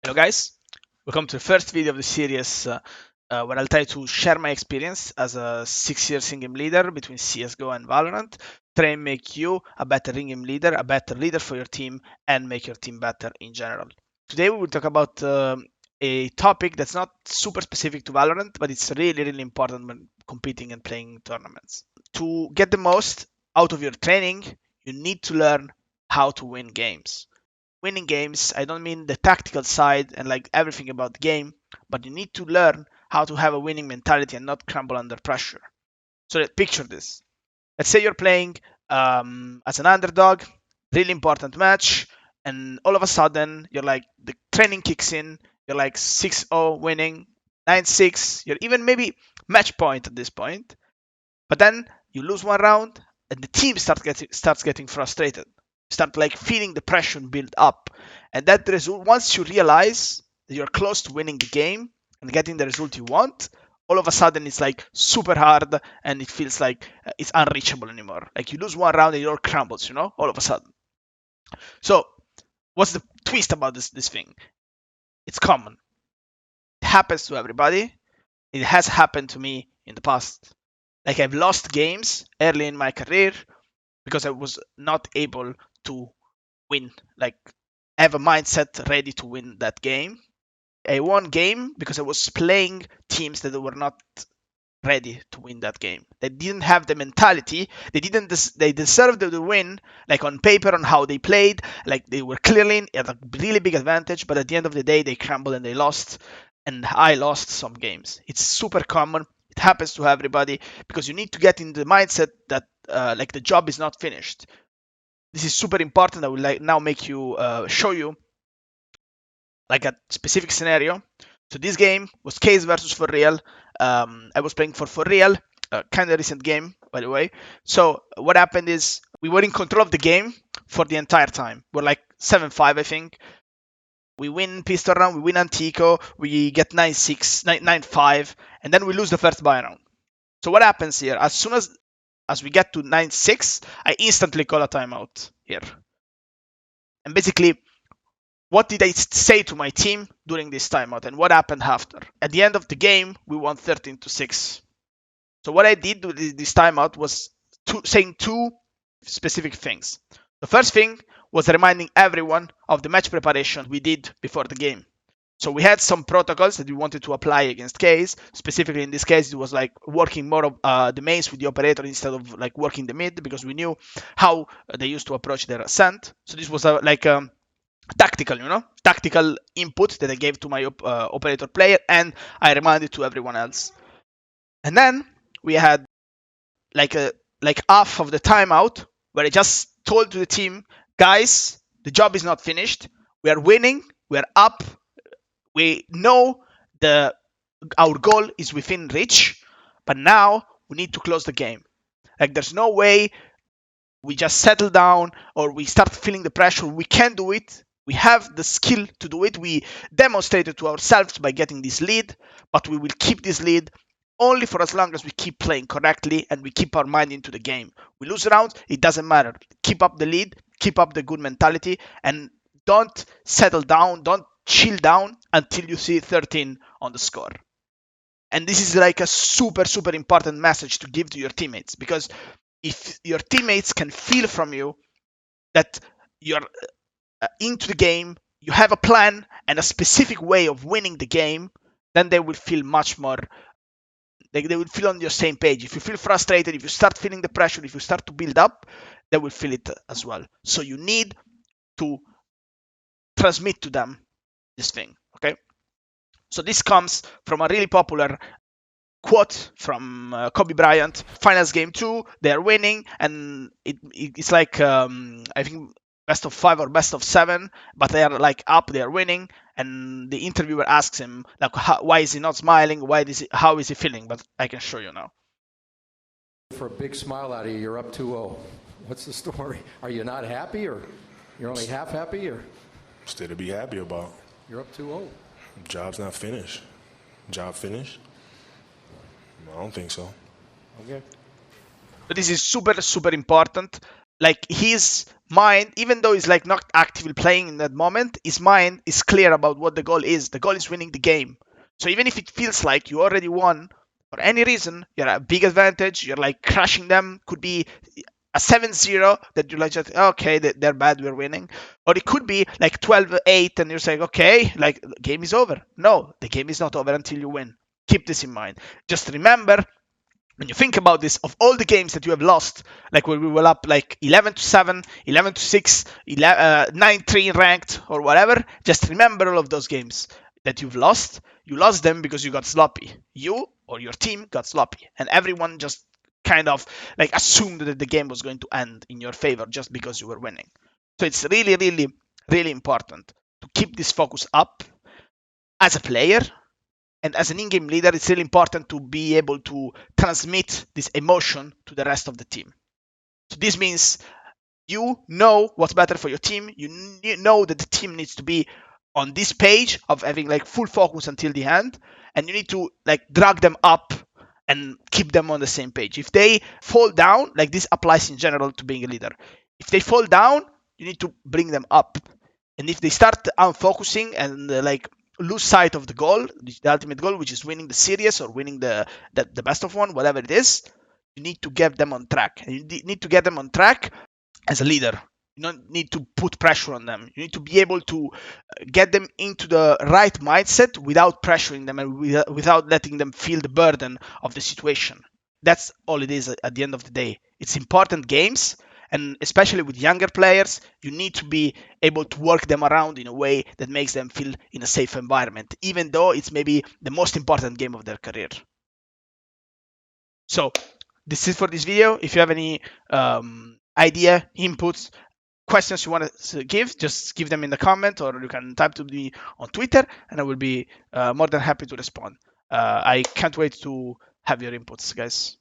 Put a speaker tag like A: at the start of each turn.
A: Hello guys, welcome to the first video of the series where I'll try to share my experience as a 6-year in-game leader between CSGO and VALORANT, try and make you a better in-game leader, a better leader for your team, and make your team better in general. Today we will talk about a topic that's not super specific to VALORANT, but it's really important when competing and playing tournaments. To get the most out of your training, you need to learn how to win games. Winning games, I don't mean the tactical side and like everything about the game, but you need to learn how to have a winning mentality and not crumble under pressure. So picture this. Let's say you're playing as an underdog, really important match, and all of a sudden you're like the training kicks in, you're like 6-0 winning, 9-6, you're even maybe match point at this point, but then you lose one round and the team starts getting frustrated, start like feeling the pressure build up, and that result, once you realize that you're close to winning the game and getting the result you want, all of a sudden it's like super hard and it feels like it's unreachable anymore. Like you lose one round and it all crumbles, all of a sudden. So what's the twist about this thing? It's common. It happens to everybody. It has happened to me in the past. Like I've lost games early in my career because I was not able to win, like have a mindset ready to win that game. I won game because I was playing teams that were not ready to win that game. They didn't have the mentality. They deserved the win, like on paper, on how they played. Like they were clearly at a really big advantage, but at the end of the day, they crumbled and they lost. And I lost some games. It's super common. It happens to everybody because you need to get in the mindset that like the job is not finished. This is super important. I will now make you show you like a specific scenario. So this game was Case versus For Real. I was playing for Real, kind of recent game, by the way. So what happened is we were in control of the game for the entire time. We're like 7-5, I think. We win pistol round, we win Antico, we get 9-6, 9-5, and then we lose the first buy round. So what happens here? As soon as we get to 9-6, I instantly call a timeout here. And basically, what did I say to my team during this timeout and what happened after? At the end of the game, we won 13-6. So what I did with this timeout was saying two specific things. The first thing was reminding everyone of the match preparation we did before the game. So we had some protocols that we wanted to apply against Case. Specifically in this case, it was like working more of the mains with the operator instead of like working the mid, because we knew how they used to approach their ascent. So this was tactical input that I gave to my operator player, and I reminded to everyone else. And then we had like half of the timeout where I just told to the team, guys, the job is not finished. We are winning. We are up. We know our goal is within reach, but now we need to close the game. Like there's no way we just settle down or we start feeling the pressure. We can do it. We have the skill to do it. We demonstrated to ourselves by getting this lead, but we will keep this lead only for as long as we keep playing correctly and we keep our mind into the game. We lose rounds, it doesn't matter. Keep up the lead, keep up the good mentality, and don't settle down, don't chill down until you see 13 on the score. And this is like a super important message to give to your teammates, because if your teammates can feel from you that you're into the game, you have a plan and a specific way of winning the game, then they will feel much more, they will feel on your same page. If you feel frustrated, if you start feeling the pressure, if you start to build up, they will feel it as well. So you need to transmit to them this thing, okay? So this comes from a really popular quote from Kobe Bryant. Finals game 2, they're winning, and it's like I think best of 5 or best of 7, but they are like up, they are winning, and the interviewer asks him like, why is he not smiling? How is he feeling? But I can show you now.
B: For a big smile out of you, you're up 2-0. What's the story? Are you not happy, or you're only half happy, or?
C: Still to be happy about.
B: You're up 2-0.
C: Job's not finished. Job finished? I don't think so.
B: Okay.
A: But this is super important. like his mind, even though he's like not actively playing in that moment, his mind is clear about what the goal is. The goal is winning the game. So even if it feels like you already won for any reason, you're at a big advantage, you're like crushing them, could be a 7-0 that you're like, just, okay, they're bad, we're winning. Or it could be like 12-8 and you're saying, okay, like the game is over. No, the game is not over until you win. Keep this in mind. Just remember, when you think about this, of all the games that you have lost, like when we were up like 11-7, 11-6, 9-3 ranked or whatever, just remember all of those games that you've lost. You lost them because you got sloppy. You or your team got sloppy, and everyone just kind of like assumed that the game was going to end in your favor just because you were winning. So it's really, really, really important to keep this focus up as a player, and as an in-game leader, it's really important to be able to transmit this emotion to the rest of the team. So this means you know what's better for your team. You know that the team needs to be on this page of having like full focus until the end, and you need to like drag them up and keep them on the same page. If they fall down, like this applies in general to being a leader. If they fall down, you need to bring them up. And if they start unfocusing and like lose sight of the goal, the ultimate goal, which is winning the series or winning the best of one, whatever it is, you need to get them on track. And you need to get them on track as a leader. You don't need to put pressure on them. You need to be able to get them into the right mindset without pressuring them and without letting them feel the burden of the situation. That's all it is at the end of the day. It's important games, and especially with younger players, you need to be able to work them around in a way that makes them feel in a safe environment, even though it's maybe the most important game of their career. So this is for this video. If you have any idea, inputs, questions you want to give, just give them in the comment, or you can type to me on Twitter, and I will be more than happy to respond. I can't wait to have your inputs, guys.